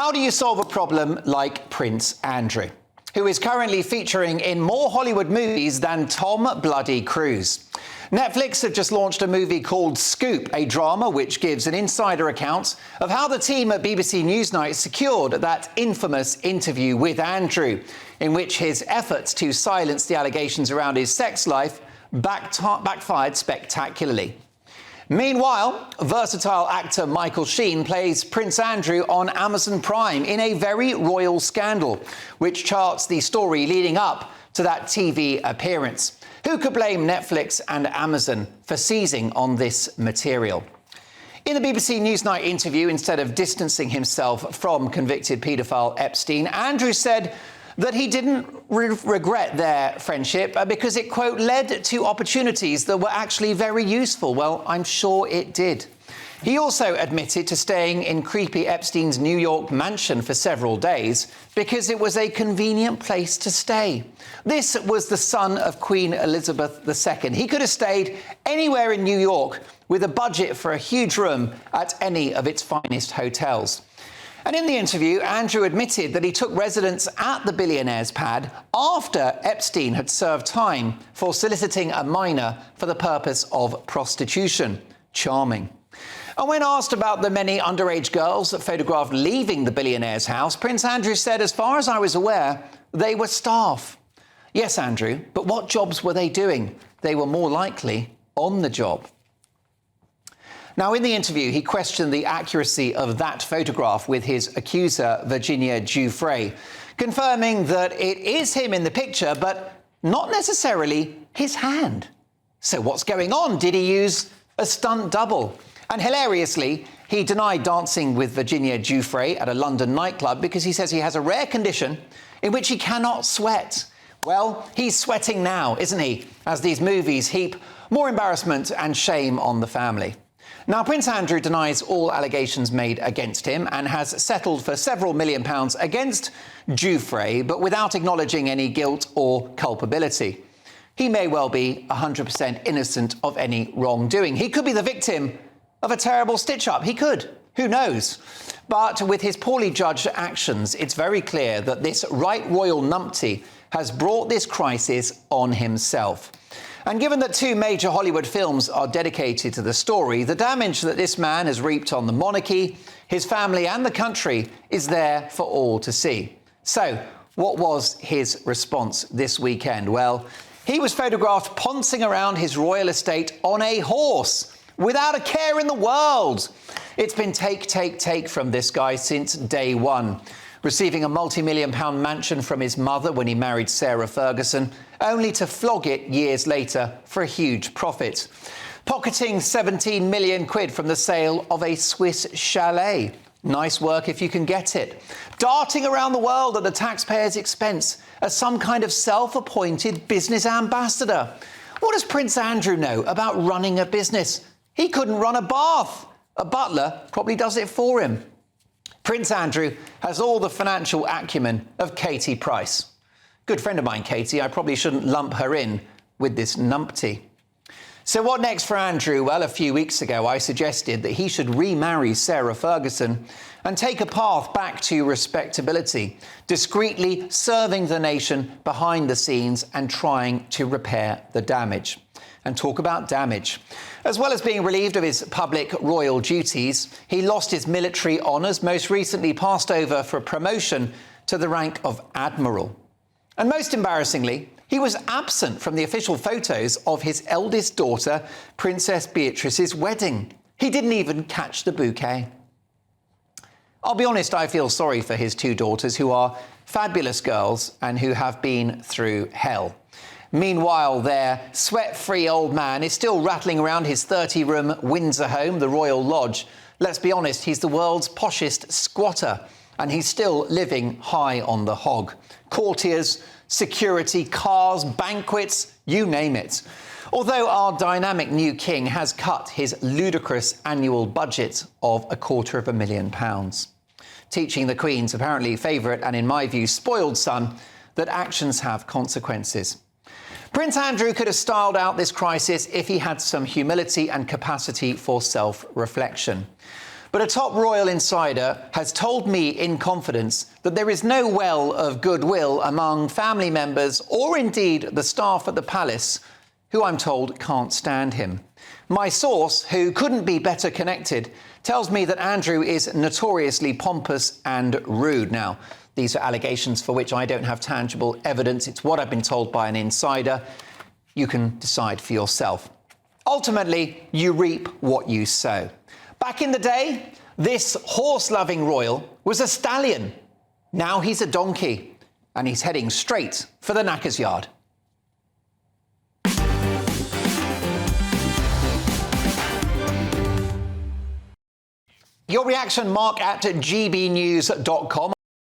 How do you solve a problem like Prince Andrew, who is currently featuring in more Hollywood movies than Tom Bloody Cruise? Netflix have just launched a movie called Scoop, a drama which gives an insider account of how the team at BBC Newsnight secured that infamous interview with Andrew, in which his efforts to silence the allegations around his sex life backfired spectacularly. Meanwhile, versatile actor Michael Sheen plays Prince Andrew on Amazon Prime in a very royal scandal, which charts the story leading up to that TV appearance. Who could blame Netflix and Amazon for seizing on this material? In the BBC Newsnight interview, instead of distancing himself from convicted paedophile Epstein, Andrew said that he didn't regret their friendship because it, quote, led to opportunities that were actually very useful. Well, I'm sure it did. He also admitted to staying in creepy Epstein's New York mansion for several days because it was a convenient place to stay. This was the son of Queen Elizabeth II. He could have stayed anywhere in New York with a budget for a huge room at any of its finest hotels. And in the interview, Andrew admitted that he took residence at the billionaire's pad after Epstein had served time for soliciting a minor for the purpose of prostitution. Charming. And when asked about the many underage girls that photographed leaving the billionaire's house, Prince Andrew said, "As far as I was aware, they were staff." Yes, Andrew, but what jobs were they doing? They were more likely on the job. Now, in the interview, he questioned the accuracy of that photograph with his accuser, Virginia Giuffre, confirming that it is him in the picture, but not necessarily his hand. So what's going on? Did he use a stunt double? And hilariously, he denied dancing with Virginia Giuffre at a London nightclub because he says he has a rare condition in which he cannot sweat. Well, he's sweating now, isn't he? As these movies heap more embarrassment and shame on the family. Now, Prince Andrew denies all allegations made against him and has settled for several £1 million against Giuffre, but without acknowledging any guilt or culpability. He may well be 100% innocent of any wrongdoing. He could be the victim of a terrible stitch-up. He could. Who knows? But with his poorly judged actions, it's very clear that this right royal numpty has brought this crisis on himself. And given that 2 major Hollywood films are dedicated to the story, the damage that this man has reaped on the monarchy, his family and the country is there for all to see. So, what was his response this weekend? Well, he was photographed pouncing around his royal estate on a horse, without a care in the world. It's been take from this guy since day one. Receiving a multi-million-pound mansion from his mother when he married Sarah Ferguson, only to flog it years later for a huge profit. Pocketing 17 million quid from the sale of a Swiss chalet. Nice work if you can get it. Darting around the world at the taxpayer's expense as some kind of self-appointed business ambassador. What does Prince Andrew know about running a business? He couldn't run a bath. A butler probably does it for him. Prince Andrew has all the financial acumen of Katie Price. Good friend of mine, Katie. I probably shouldn't lump her in with this numpty. So what next for Andrew? Well, a few weeks ago, I suggested that he should remarry Sarah Ferguson and take a path back to respectability, discreetly serving the nation behind the scenes and trying to repair the damage. And talk about damage. As well as being relieved of his public royal duties, he lost his military honours, most recently passed over for promotion to the rank of Admiral. And most embarrassingly, he was absent from the official photos of his eldest daughter, Princess Beatrice's wedding. He didn't even catch the bouquet. I'll be honest, I feel sorry for his 2 daughters who are fabulous girls and who have been through hell. Meanwhile, their sweat-free old man is still rattling around his 30-room Windsor home, the Royal Lodge. Let's be honest, he's the world's poshest squatter, and he's still living high on the hog. Courtiers, security, cars, banquets, you name it. Although our dynamic new king has cut his ludicrous annual budget of £250,000. Teaching the Queen's apparently favourite and, in my view, spoiled son that actions have consequences. Prince Andrew could have styled out this crisis if he had some humility and capacity for self-reflection. but a top royal insider has told me in confidence that there is no well of goodwill among family members or indeed the staff at the palace, who I'm told can't stand him. My source, who couldn't be better connected, tells me that Andrew is notoriously pompous and rude. Now, these are allegations for which I don't have tangible evidence. It's what I've been told by an insider. You can decide for yourself. Ultimately, you reap what you sow. Back in the day, this horse-loving royal was a stallion. Now he's a donkey, and he's heading straight for the knacker's yard. Your reaction, mark at gbnews.com.